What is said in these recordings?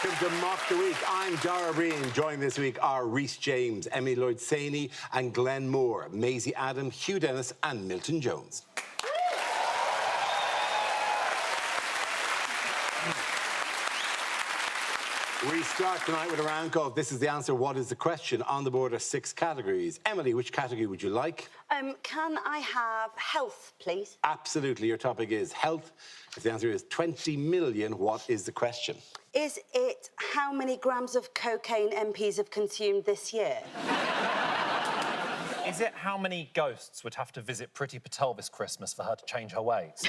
welcome to Mock the Week. I'm Dara. Joined this week are Rhys James, Lloyd-Saini and Glenn Moore, Maisie Adam, Hugh and Milton Jones. We start tonight with a round called This Is the Answer, What is the Question? On the board are 6 categories. Emily, which category would you like? Can I have health, please? Absolutely. Your topic is health. If the answer is 20 million, what is the question? Is it how many grams of cocaine MPs have consumed this year? Is it how many ghosts would have to visit Priti Patel this Christmas for her to change her ways?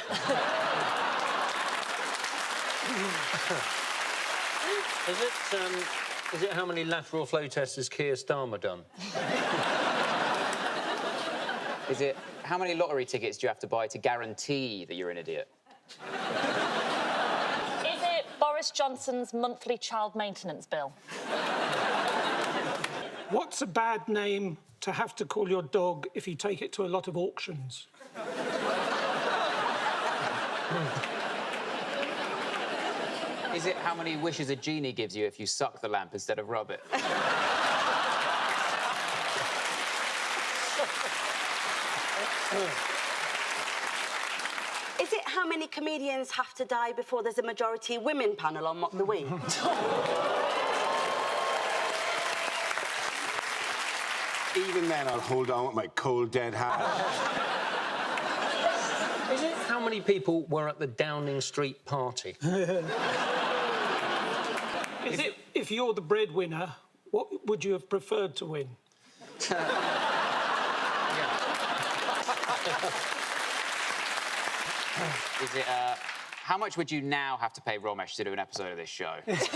Is it how many lateral flow tests has Keir Starmer done? Is it how many lottery tickets do you have to buy to guarantee that you're an idiot? Is it Boris Johnson's monthly child maintenance bill? What's a bad name to have to call your dog if you take it to a lot of auctions? Is it how many wishes a genie gives you if you suck the lamp instead of rub it? Is it how many comedians have to die before there's a majority women panel on Mock the Week? Even then, I'll hold on with my cold, dead hand. Is it how many people were at the Downing Street party? Is it if you're the breadwinner, what would you have preferred to win? Is it, how much would you now have to pay Romesh to do an episode of this show? Is it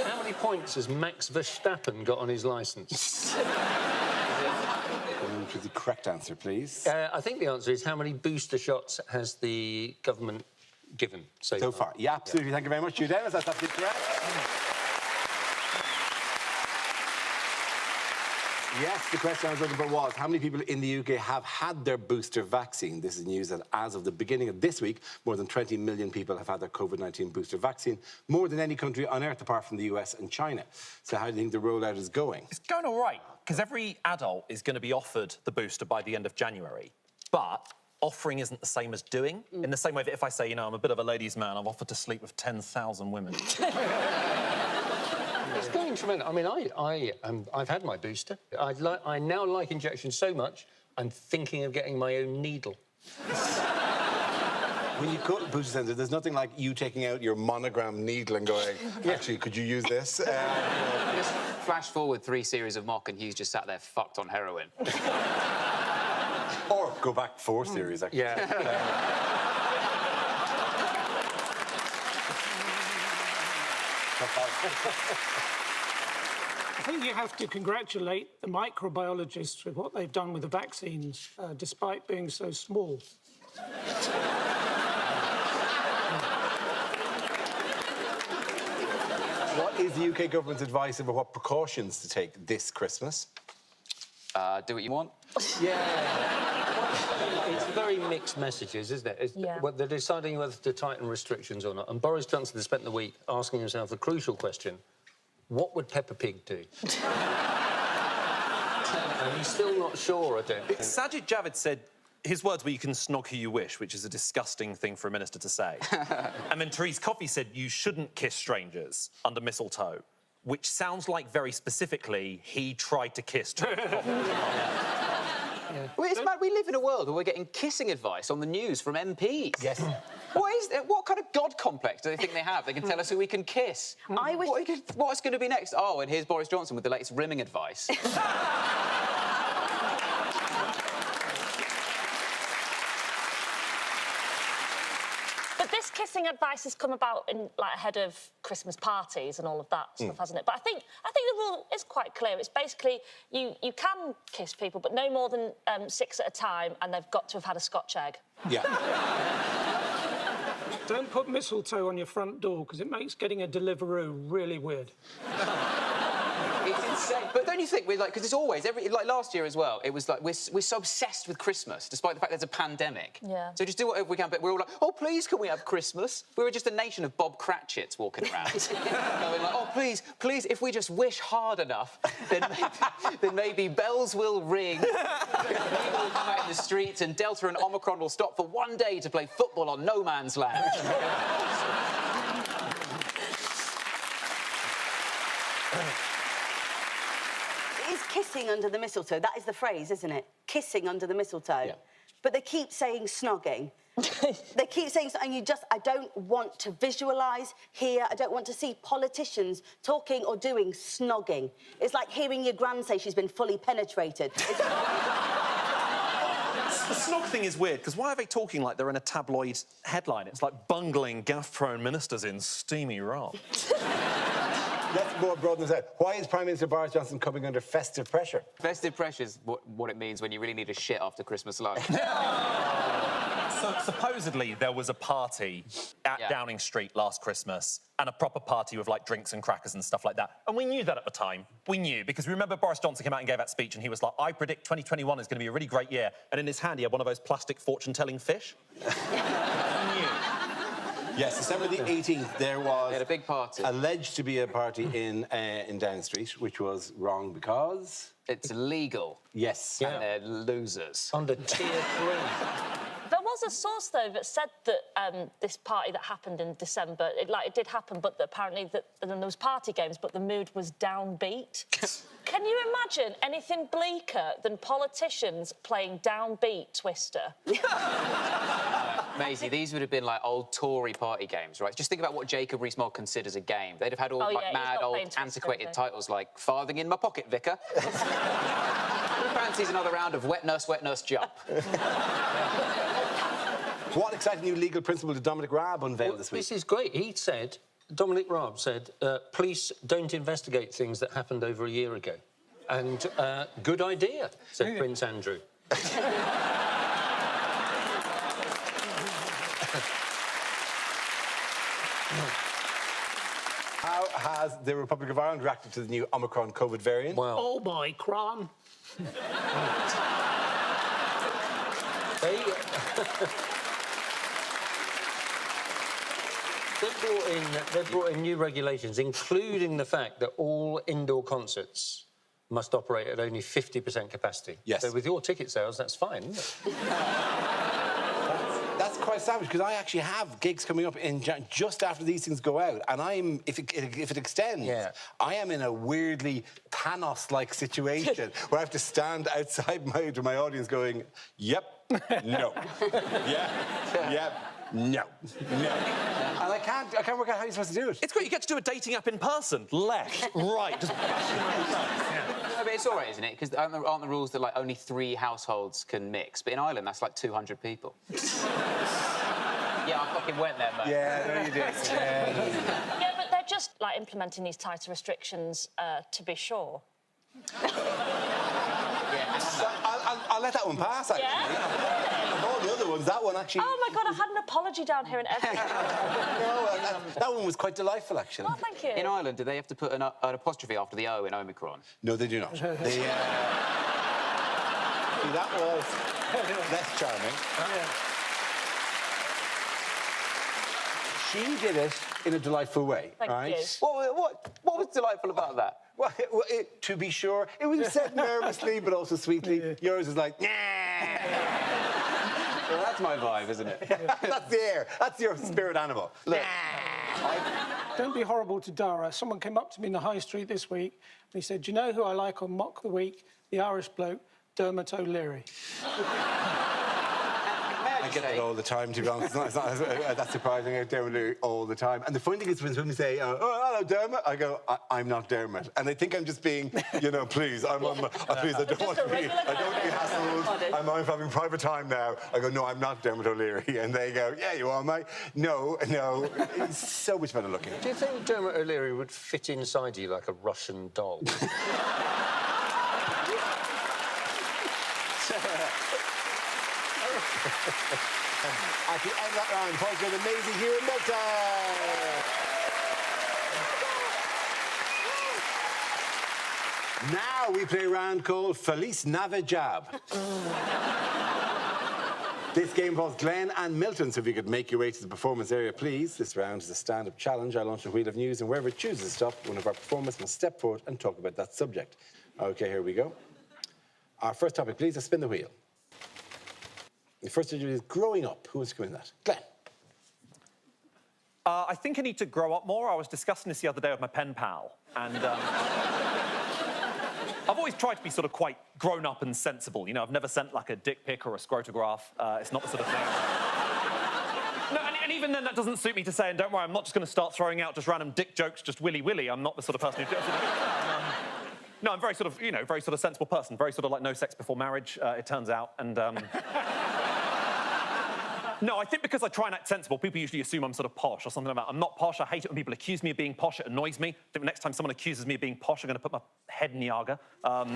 how many points has Max Verstappen got on his licence? Which is the correct answer, please? I think the answer is how many booster shots has the government given so far? Yeah, absolutely. Thank you very much, Hugh. That's absolutely correct. Yes, the question I was looking for was, how many people in the UK have had their booster vaccine? This is news that as of the beginning of this week, more than 20 million people have had their COVID-19 booster vaccine, more than any country on earth apart from the US and China. So how do you think the rollout is going? It's going all right, because every adult is going to be offered the booster by the end of January. But offering isn't the same as doing. In the same way that if I say, you know, I'm a bit of a ladies' man, I've offered to sleep with 10,000 women. It's going tremendous. I mean, I've had my booster. I now like injections so much, I'm thinking of getting my own needle. When you go to the booster centre, there's nothing like you taking out your monogram needle and going, actually, could you use this? Just flash forward 3 series of Mock and Hugh's just sat there fucked on heroin. Or go back 4 series, actually. Yeah. I think you have to congratulate the microbiologists with what they've done with the vaccines, despite being so small. What is the UK government's advice about what precautions to take this Christmas? Do what you want. Yeah. It's very mixed messages, isn't it? Yeah. Well, they're deciding whether to tighten restrictions or not. And Boris Johnson has spent the week asking himself the crucial question, what would Peppa Pig do? And he's still not sure, I don't think. Sajid Javid said his words were, you can snog who you wish, which is a disgusting thing for a minister to say. And then Therese Coffey said you shouldn't kiss strangers under mistletoe, which sounds like very specifically he tried to kiss Therese Coffey. Well, it's mad. We live in a world where we're getting kissing advice on the news from MPs. Yes. What kind of God complex do they think they have? They can tell us who we can kiss. What's going to be next? Oh, and here's Boris Johnson with the latest rimming advice. But this kissing advice has come about in, like, ahead of Christmas parties and all of that stuff, hasn't it? But I think the rule is quite clear. It's basically you can kiss people, but no more than 6 at a time, and they've got to have had a Scotch egg. Yeah. Don't put mistletoe on your front door, because it makes getting a Deliveroo really weird. It's insane. But don't you think we're like, because it's always like last year as well. It was like we're so obsessed with Christmas, despite the fact there's a pandemic. Yeah. So just do whatever we can. But we're all like, oh please, can we have Christmas? We were just a nation of Bob Cratchits walking around, going like, oh please, please, if we just wish hard enough, then maybe bells will ring, people will come out in the streets, and Delta and Omicron will stop for one day to play football on no man's land. Is kissing under the mistletoe? That is the phrase, isn't it? Kissing under the mistletoe. Yeah. But they keep saying snogging. They keep saying, and I don't want to visualise, hear, I don't want to see politicians talking or doing snogging. It's like hearing your gran say she's been fully penetrated. The snog thing is weird, because why are they talking like they're in a tabloid headline? It's like bungling, gaff-prone ministers in steamy wrath. Let's more broaden this out. Why is Prime Minister Boris Johnson coming under festive pressure? Festive pressure's what it means when you really need a shit after Christmas lunch. So supposedly there was a party at Downing Street last Christmas, and a proper party with like drinks and crackers and stuff like that. And we knew that at the time. We knew, because remember Boris Johnson came out and gave that speech and he was like, I predict 2021 is going to be a really great year. And in his hand he had one of those plastic fortune-telling fish. We knew. Yes, December the 18th, there was... They had a big party. Alleged to be a party in Downing Street, which was wrong because... It's illegal. Yes. And they're losers. Under Tier 3. There was a source, though, that said that this party that happened in December, it did happen, but that apparently there was party games, but the mood was downbeat. Can you imagine anything bleaker than politicians playing downbeat Twister? Maisie, these would have been like old Tory party games, right? Just think about what Jacob Rees-Mogg considers a game. They'd have had all mad old antiquated titles like Farthing in My Pocket, Vicar. Who fancies another round of wet nurse, jump? What exciting new legal principle did Dominic Raab unveil this week? This is great. Dominic Raab said, police don't investigate things that happened over a year ago. And good idea, said Prince Andrew. How has the Republic of Ireland reacted to the new Omicron COVID variant? Well, Oh, my cron. They brought in new regulations, including the fact that all indoor concerts must operate at only 50% capacity. Yes. So with your ticket sales, that's fine, isn't it? That's quite savage, because I actually have gigs coming up in just after these things go out, and if it extends, I am in a weirdly Thanos-like situation where I have to stand outside my audience going, yep, no, yep, no. And I can't work out how you're supposed to do it. It's great, you get to do a dating app in person. Left, right, just bashing No, but it's all right, isn't it? Because aren't the rules that like only 3 households can mix? But in Ireland, that's like 200 people. Yeah, I fucking went there, mate. Yeah, no, you did. Yeah, but they're just, like, implementing these tighter restrictions to be sure. I'll let that one pass, actually. Yeah? Of all the other ones, that one actually... Oh, my God, I had an apology down here and everything. that one was quite delightful, actually. Oh, thank you. In Ireland, do they have to put an apostrophe after the O in Omicron? No, they do not. That was less charming. She did it in a delightful way, Thank right? you. What was delightful about that? Well, to be sure, it was said nervously, but also sweetly. Yours is like, nah. Well, that's my vibe, isn't it? That's the air. That's your spirit animal. Look, Don't be horrible to Dara. Someone came up to me in the high street this week and he said, do you know who I like on Mock the Week? The Irish bloke, Dermot O'Leary. I get that all the time, to be honest. It's not that surprising. I Dermot O'Leary all the time. And the funny thing is when they say, oh, hello, Dermot, I go, I'm not Dermot. And they think I'm just being, please, please, I don't want to be hassled. I'm having private time now. I go, no, I'm not Dermot O'Leary. And they go, yeah, you are, mate. No, he's so much better looking. Do you think Dermot O'Leary would fit inside you like a Russian doll? At the end of that round, Paul's got Maisie, Hugh and Milton. Now we play a round called Feliz Navidad. This game involves Glenn and Milton, so if you could make your way to the performance area, please. This round is a stand-up challenge. I launch a wheel of news, and wherever it chooses to stop, one of our performers must step forward and talk about that subject. OK, here we go. Our first topic, please, is spin the wheel. The first issue is growing up. Who wants to go in that? Glenn. I think I need to grow up more. I was discussing this the other day with my pen pal, and I've always tried to be sort of quite grown up and sensible. You know, I've never sent like a dick pic or a scrotograph. It's not the sort of thing. No, and even then, that doesn't suit me to say. And don't worry, I'm not just going to start throwing out just random dick jokes, just willy-willy. I'm not the sort of person who does it. No, I'm very sort of, you know, very sort of sensible person. Very sort of like no sex before marriage, it turns out, and. No, I think because I try and act sensible, people usually assume I'm sort of posh or something like that. I'm not posh. I hate it when people accuse me of being posh. It annoys me. I think the next time someone accuses me of being posh, I'm going to put my head in the Yaga. I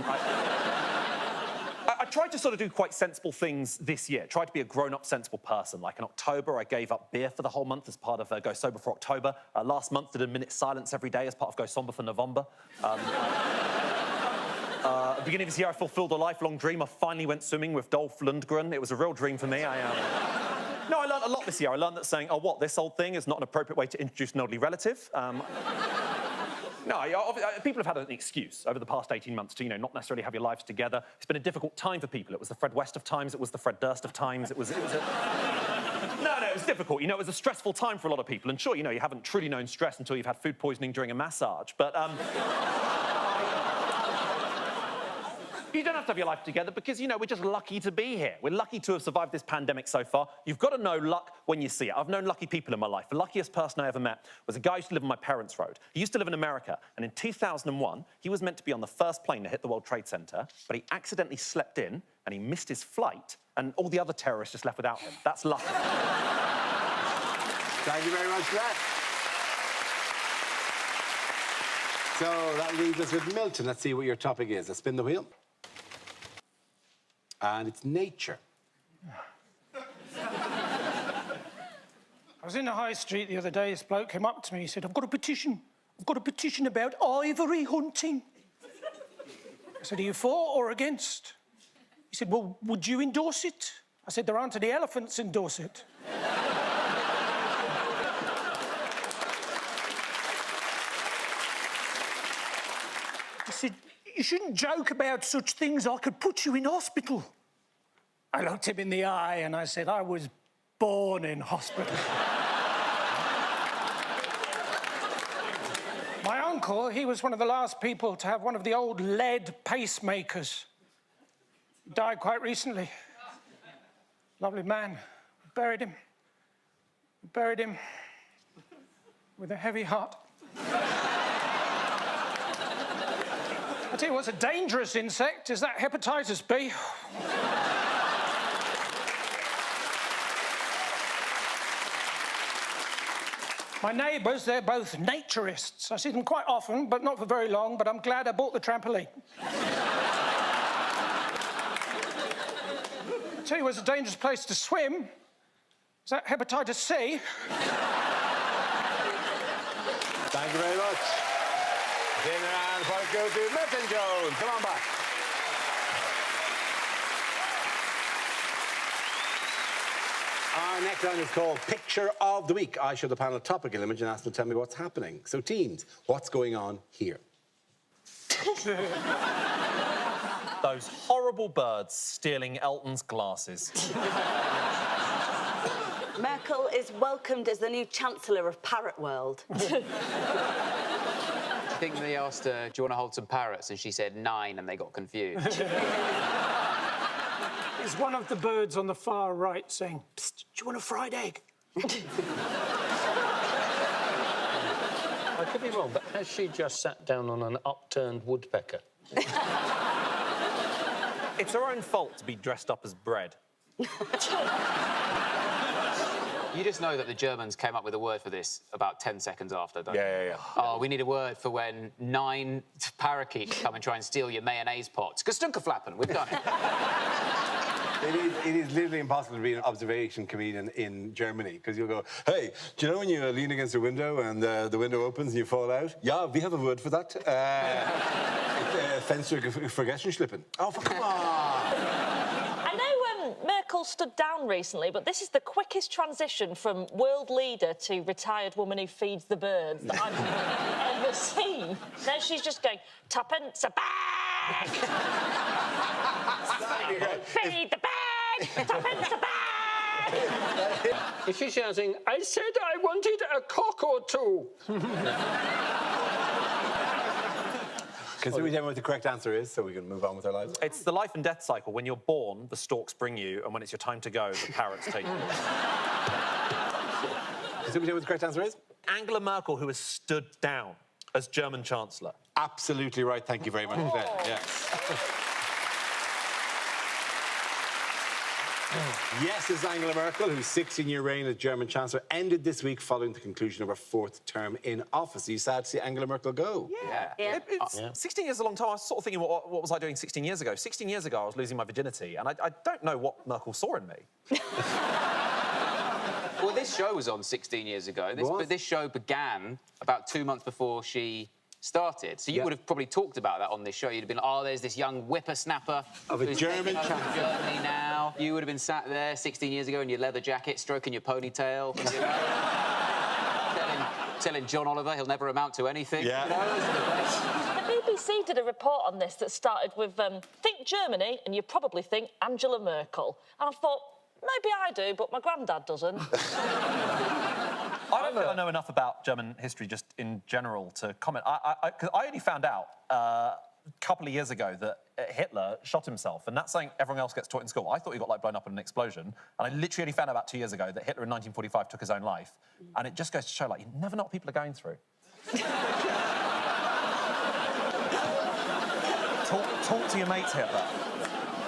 tried to sort of do quite sensible things this year. Tried to be a grown-up, sensible person. Like in October, I gave up beer for the whole month as part of Go Sober for October. Last month, did a minute's silence every day as part of Go Somber for November. At the beginning of this year, I fulfilled a lifelong dream. I finally went swimming with Dolph Lundgren. It was a real dream for me. No, I learned a lot this year. I learned that saying, oh, what, this old thing is not an appropriate way to introduce an elderly relative. People have had an excuse over the past 18 months to, you know, not necessarily have your lives together. It's been a difficult time for people. It was the Fred West of times. It was the Fred Durst of times. It was it was difficult. You know, it was a stressful time for a lot of people. And sure, you know, you haven't truly known stress until you've had food poisoning during a massage. But, you don't have to have your life together because, you know, we're just lucky to be here. We're lucky to have survived this pandemic so far. You've got to know luck when you see it. I've known lucky people in my life. The luckiest person I ever met was a guy who used to live on my parents' road. He used to live in America, and in 2001, he was meant to be on the first plane to hit the World Trade Center, but he accidentally slept in, and he missed his flight, and all the other terrorists just left without him. That's luck. Thank you very much for that. So that leaves us with Milton. Let's see what your topic is. Let's spin the wheel. And it's nature. I was in the high street the other day. This bloke came up to me. He said, I've got a petition. I've got a petition about ivory hunting. I said, are you for or against? He said, well, would you endorse it? I said, there aren't any elephants endorse it. He said, you shouldn't joke about such things. I could put you in hospital. I looked him in the eye and I said, I was born in hospital. My uncle, he was one of the last people to have one of the old lead pacemakers. He died quite recently. Lovely man. We buried him. We buried him with a heavy heart. I tell you what's a dangerous insect is that hepatitis B. My neighbours, they're both naturists. I see them quite often, but not for very long, but I'm glad I bought the trampoline. I tell you what's a dangerous place to swim is that hepatitis C. Thank you very much. Dinner and first go to Milton Jones. Come on back. Our next round is called Picture of the Week. I show the panel a topical image and ask them to tell me what's happening. So, teams, what's going on here? Those horrible birds stealing Elton's glasses. Merkel is welcomed as the new Chancellor of Parrot World. I think they asked her, do you want to hold some parrots? And she said 9, and they got confused. It's one of the birds on the far right saying, psst, do you want a fried egg? I could be wrong, but has she just sat down on an upturned woodpecker? It's her own fault to be dressed up as bread. You just know that the Germans came up with a word for this about 10 seconds after, don't you? Yeah. Oh, we need a word for when 9 parakeets come and try and steal your mayonnaise pots. Gestunkerflappen, we've done it. It is literally impossible to be an observation comedian in Germany because you'll go, hey, do you know when you lean against a window and the window opens and you fall out? Yeah, we have a word for that. Fenster vergessen schlippen. Oh, come on. I know Merkel stood down recently, but this is the quickest transition from world leader to retired woman who feeds the birds that I've ever seen. Now she's just going, tuppence a bag! Feed the bag! Tuppence a bag! Is she shouting, I said I wanted a cock or two? Consider we don't know what the correct answer is, so we can move on with our lives. It's the life and death cycle. When you're born, the storks bring you, and when it's your time to go, the parrots take you. Consider we don't know what the correct answer is? Angela Merkel, who has stood down as German Chancellor. Absolutely right. Thank you very much for that. Yes. Yes, it's Angela Merkel, whose 16-year reign as German Chancellor ended this week following the conclusion of her 4th term in office. Are you sad to see Angela Merkel go? Yeah. 16 years is a long time. I was sort of thinking, what was I doing 16 years ago? 16 years ago, I was losing my virginity, and I don't know what Merkel saw in me. Well, this show was on 16 years ago, but this show began about 2 months before she started. So you would have probably talked about that on this show. You'd have been, oh, there's this young whippersnapper of a German chancellor. Germany now. You would have been sat there 16 years ago in your leather jacket, stroking your ponytail, you know, telling John Oliver he'll never amount to anything. Yeah. You know? The BBC did a report on this that started with, think Germany, and you probably think Angela Merkel. And I thought, maybe I do, but my granddad doesn't. I don't think I know enough about German history just in general to comment. Because I only found out a couple of years ago that Hitler shot himself, and that's something everyone else gets taught in school. I thought he got blown up in an explosion, and I literally only found out about 2 years ago that Hitler in 1945 took his own life. And it just goes to show, you never know what people are going through. talk to your mates, Hitler.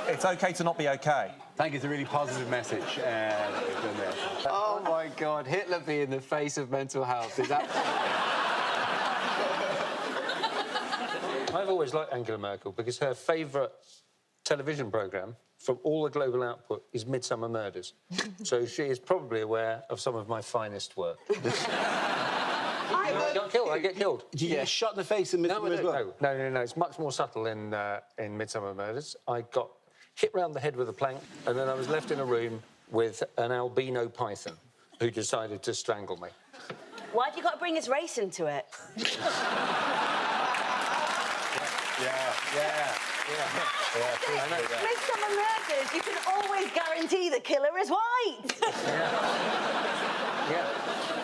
It's OK to not be OK. Thank you. It's a really positive message that we've done there. Oh, my God. Hitler being the face of mental health. Is that... I've always liked Angela Merkel because her favourite television programme from all the global output is Midsummer Murders. So she is probably aware of some of my finest work. I get killed. Did you get shot in the face in Midsummer as well? No. It's much more subtle in Midsummer Murders. I got hit round the head with a plank, and then I was left in a room with an albino python who decided to strangle me. Why have you got to bring his race into it? Midsummer Murders, you can always guarantee the killer is white.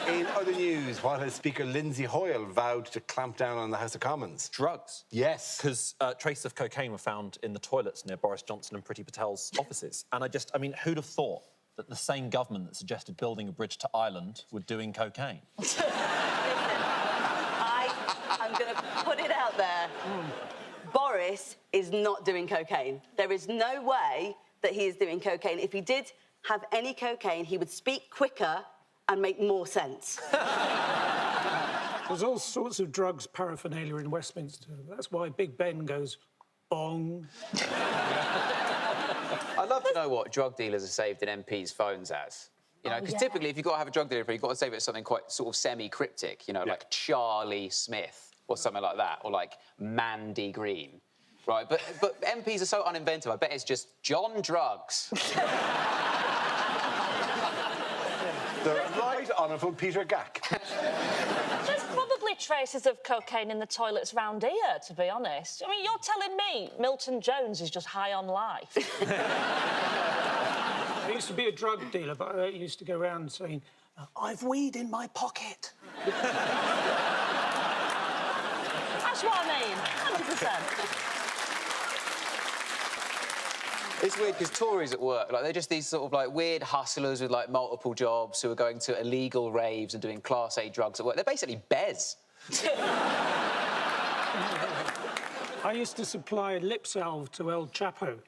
In other news, what has Speaker Lindsay Hoyle vowed to clamp down on the House of Commons? Drugs. Yes. Because traces of cocaine were found in the toilets near Boris Johnson and Priti Patel's offices. And I mean, who'd have thought that the same government that suggested building a bridge to Ireland were doing cocaine? I'm going to put it out there. Boris is not doing cocaine. There is no way that he is doing cocaine. If he did have any cocaine, he would speak quicker and make more sense. There's all sorts of drugs paraphernalia in Westminster. That's why Big Ben goes bong. I'd love to know what drug dealers are saved in MPs' phones as. You know, because typically, if you've got to have a drug dealer, you've got to save it as something quite sort of semi-cryptic, you know, like Charlie Smith or something like that, or like Mandy Green, right? But MPs are so uninventive. I bet it's just John Drugs. The Right Honourable Peter Gack. There's probably traces of cocaine in the toilets round here, to be honest. I mean, you're telling me Milton Jones is just high on life? I used to be a drug dealer, but I used to go around saying, I've weed in my pocket. That's what I mean, 100%. It's weird because Tories at work, they're just these sort of weird hustlers with multiple jobs who are going to illegal raves and doing Class A drugs at work. They're basically Bez. I used to supply lip salve to El Chapo.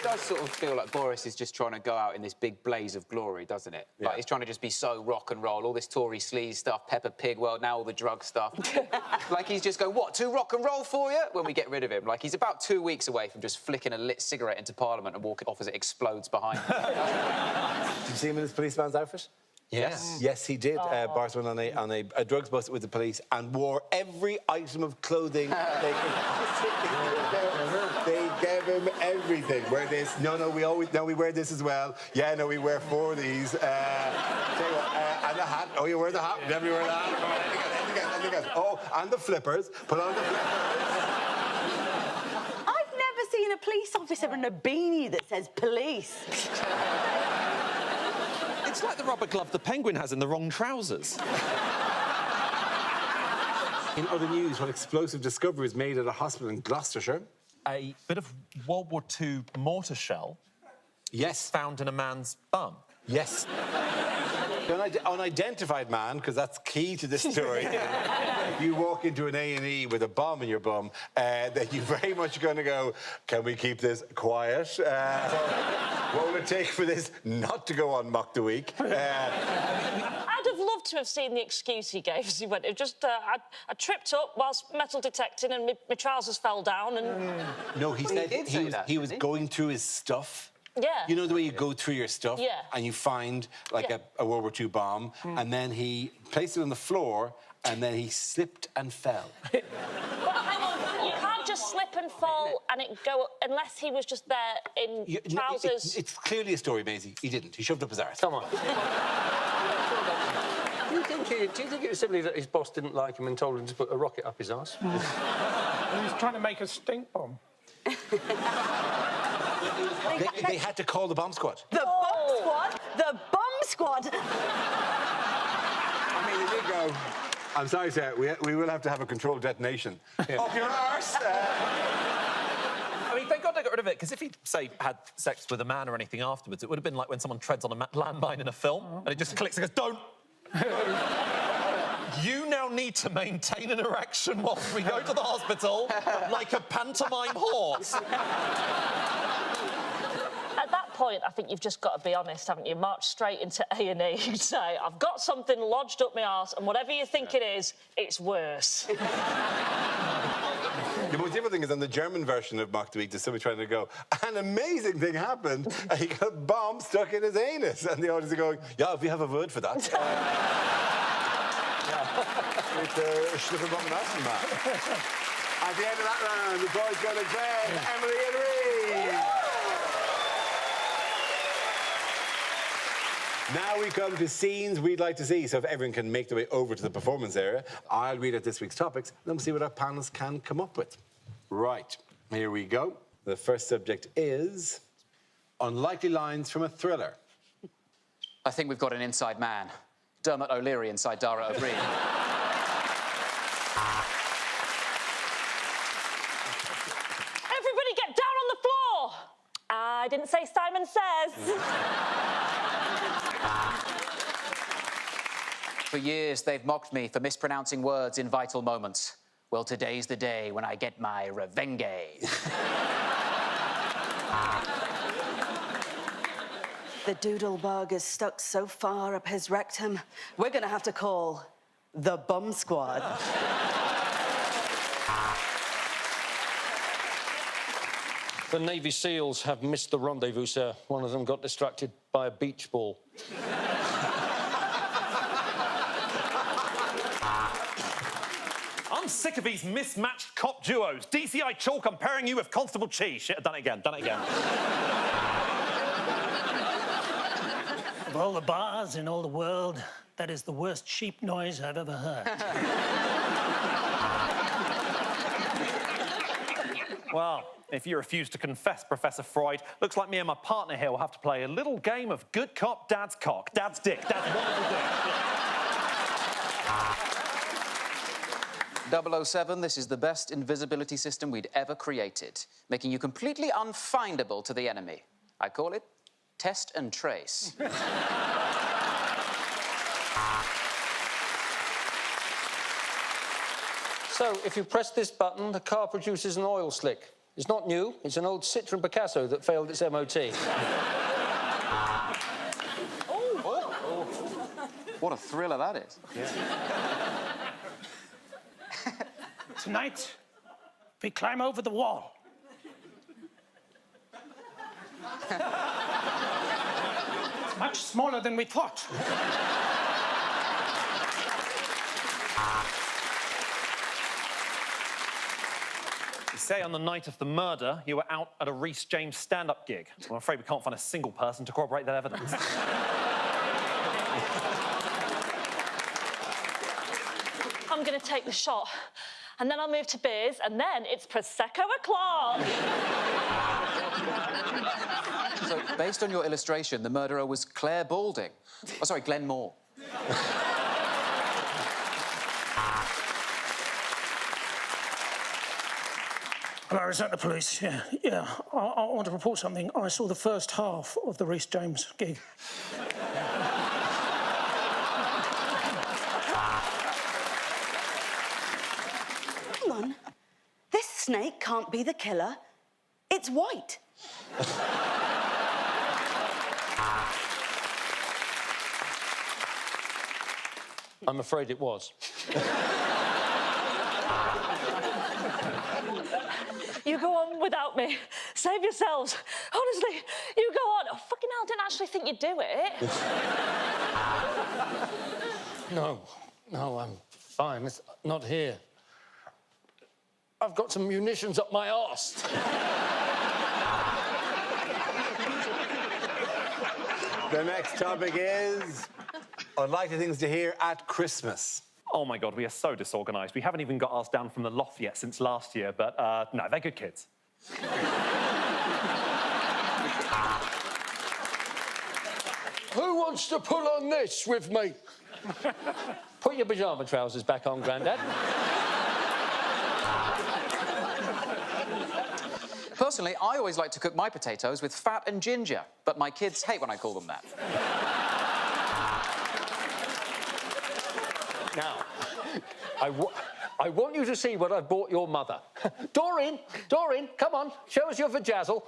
does sort of feel like Boris is just trying to go out in this big blaze of glory, doesn't it? Yeah. Like, he's trying to just be so rock and roll, all this Tory sleaze stuff, Peppa Pig world, now all the drug stuff. Like, he's just going, what, too rock and roll for you? When we get rid of him. Like, he's about 2 weeks away from just flicking a lit cigarette into Parliament and walking off as it explodes behind him. Did you see him in his policeman's outfit? Yes. Yes, he did. Boris went on a drugs bust with the police and wore every item of clothing they could. They gave him everything. Wear this. No, we wear this as well. Yeah, no, we wear 4 of these. And the hat. Oh, you wear the hat. Never wear the hat. Anything else. Oh, and the flippers. Put on the flippers. I've never seen a police officer in a beanie that says police. It's like the rubber glove the penguin has in the wrong trousers. In other news, what explosive discovery was made at a hospital in Gloucestershire? A bit of World War II mortar shell. Yes. Found in a man's bum. Yes. An unidentified man, because that's key to this story. If you walk into an A&E with a bomb in your bum, then you're very much going to go, can we keep this quiet? What will it take for this not to go on Mock the Week? I'd have loved to have seen the excuse he gave as he went. It just, I tripped up whilst metal detecting and my trousers fell down and... No, he said did say that, he was didn't he? going through his stuff. Yeah. You know the way you go through your stuff Yeah. and you find, like, a World War II bomb, and then he placed it on the floor, and then he slipped and fell. But hang on, you can't just slip and fall and it go... Unless he was just there in trousers... It's clearly a story, Maisie. He didn't. He shoved up his arse. Come on. Do you think it was simply that his boss didn't like him and told him to put a rocket up his arse? He was trying to make a stink bomb. They had to call the bomb squad. The bomb squad? The bomb squad? I mean, they did go... I'm sorry, sir, we will have to have a controlled detonation. Yeah. Up your arse! I mean, thank God they got rid of it, because if he'd, say, had sex with a man or anything afterwards, it would have been like when someone treads on a landmine in a film, and it just clicks and goes, don't! You now need to maintain an erection whilst we go to the hospital like a pantomime horse. At that point, I think you've just got to be honest, haven't you? March straight into A&E and say, I've got something lodged up my arse, and whatever you think it is, it's worse. The most difficult thing is on the German version of Mock the Week, there's somebody trying to go, an amazing thing happened, and he got a bomb stuck in his anus. And the audience are going, yeah, we have a word for that. It's a Schlüsselbomben Nasenmann. At the end of that round, the boys go to Glenn, Emily and Rhys. Now we come to scenes we'd like to see. So if everyone can make their way over to the performance area, I'll read out this week's topics, and then we'll see what our panelists can come up with. Right, here we go. The first subject is unlikely lines from a thriller. I think we've got an inside man. Dermot O'Leary inside Dara O'Brien. Everybody get down on the floor! I didn't say Simon Says. For years, they've mocked me for mispronouncing words in vital moments. Well, today's the day when I get my revenge. The doodlebug is stuck so far up his rectum, we're going to have to call the bum squad. The Navy SEALs have missed the rendezvous, sir. One of them got distracted by a beach ball. I'm sick of these mismatched cop duos. DCI Chalk comparing you with Constable Cheese. Shit, I've done it again. Of all the bars in all the world, that is the worst sheep noise I've ever heard. Well, if you refuse to confess, Professor Freud, looks like me and my partner here will have to play a little game of good cop, dad's cock, dad's dick, dad's wonderful dick. 007, this is the best invisibility system we'd ever created, making you completely unfindable to the enemy. I call it Test and Trace. So, if you press this button, the car produces an oil slick. It's not new. It's an old Citroen Picasso that failed its MOT. What a thriller that is. Tonight, we climb over the wall. It's much smaller than we thought. You say on the night of the murder, you were out at a Rhys James stand-up gig. Well, I'm afraid we can't find a single person to corroborate that evidence. I'm going to take the shot, and then I'll move to beers, and then it's Prosecco o'clock. So, based on your illustration, the murderer was Claire Balding. Oh, sorry, Glenn Moore. Hello, is that the police? Yeah. I want to report something. I saw the first half of the Rhys James gig. Hang on. This snake can't be the killer. It's white. I'm afraid it was. You go on without me. Save yourselves. Honestly, you go on. Oh, fucking hell, I didn't actually think you'd do it. No, I'm fine. It's not here. I've got some munitions up my arse. The next topic is unlikely things to hear at Christmas. Oh, my God, we are so disorganised. We haven't even got ours down from the loft yet since last year, but no, they're good kids. Who wants to pull on this with me? Put your pyjama trousers back on, Grandad. Personally, I always like to cook my potatoes with fat and ginger, but my kids hate when I call them that. Now, I want you to see what I've bought your mother. Doreen, come on, show us your vajazzle.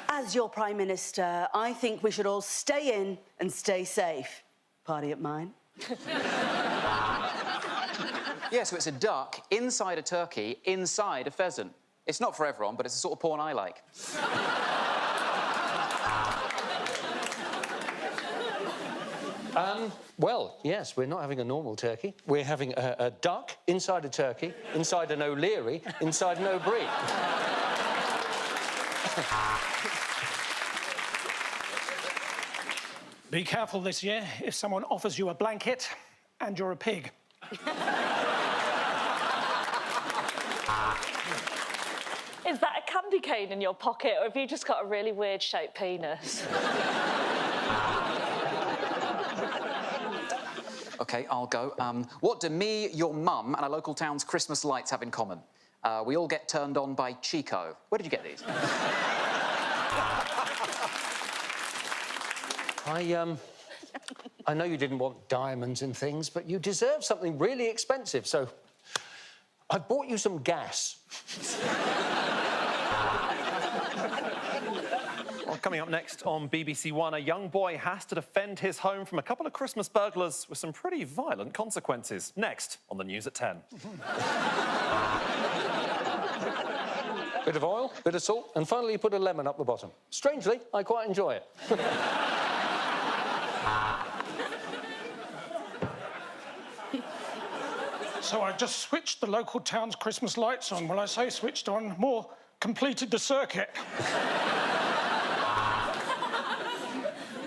As your Prime Minister, I think we should all stay in and stay safe. Party at mine. Yeah, so it's a duck inside a turkey inside a pheasant. It's not for everyone, but it's the sort of porn I like. Well, yes, we're not having a normal turkey. We're having a duck inside a turkey, inside an O'Leary, inside an O'Brien. Be careful this year if someone offers you a blanket and you're a pig. Is that a candy cane in your pocket, or have you just got a really weird-shaped penis? OK, I'll go. What do me, your mum, and our local town's Christmas lights have in common? We all get turned on by Chico. Where did you get these? I know you didn't want diamonds and things, but you deserve something really expensive, so I bought you some gas. Well, coming up next on BBC One, a young boy has to defend his home from a couple of Christmas burglars with some pretty violent consequences. Next on the news at 10. Bit of oil, bit of salt, and finally you put a lemon up the bottom. Strangely, I quite enjoy it. So I just switched the local town's Christmas lights on. Well, I say switched on, more completed the circuit.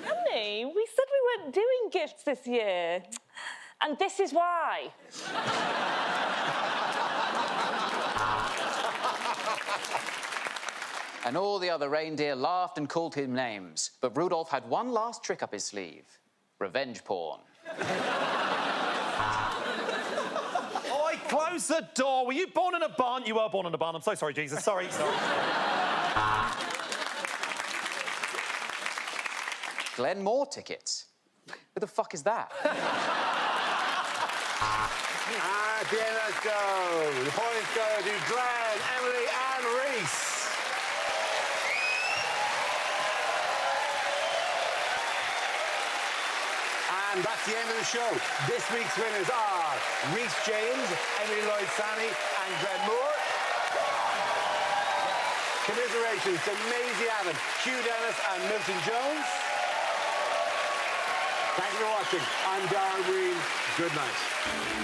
Honey, we said we weren't doing gifts this year. And this is why. And all the other reindeer laughed and called him names. But Rudolph had one last trick up his sleeve. Revenge porn. Oi, close the door. Were you born in a barn? You were born in a barn. I'm so sorry, Jesus. Sorry. Glenn Moore tickets. Who the fuck is that? At the end, let's go. The points go to Glenn, Emily, and Rhys. And that's the end of the show. This week's winners are Rhys James, Emily Lloyd-Saini, and Glenn Moore. Commiserations to Maisie Adam, Hugh and Milton Jones. Thank you for watching. I'm Dara. Good night.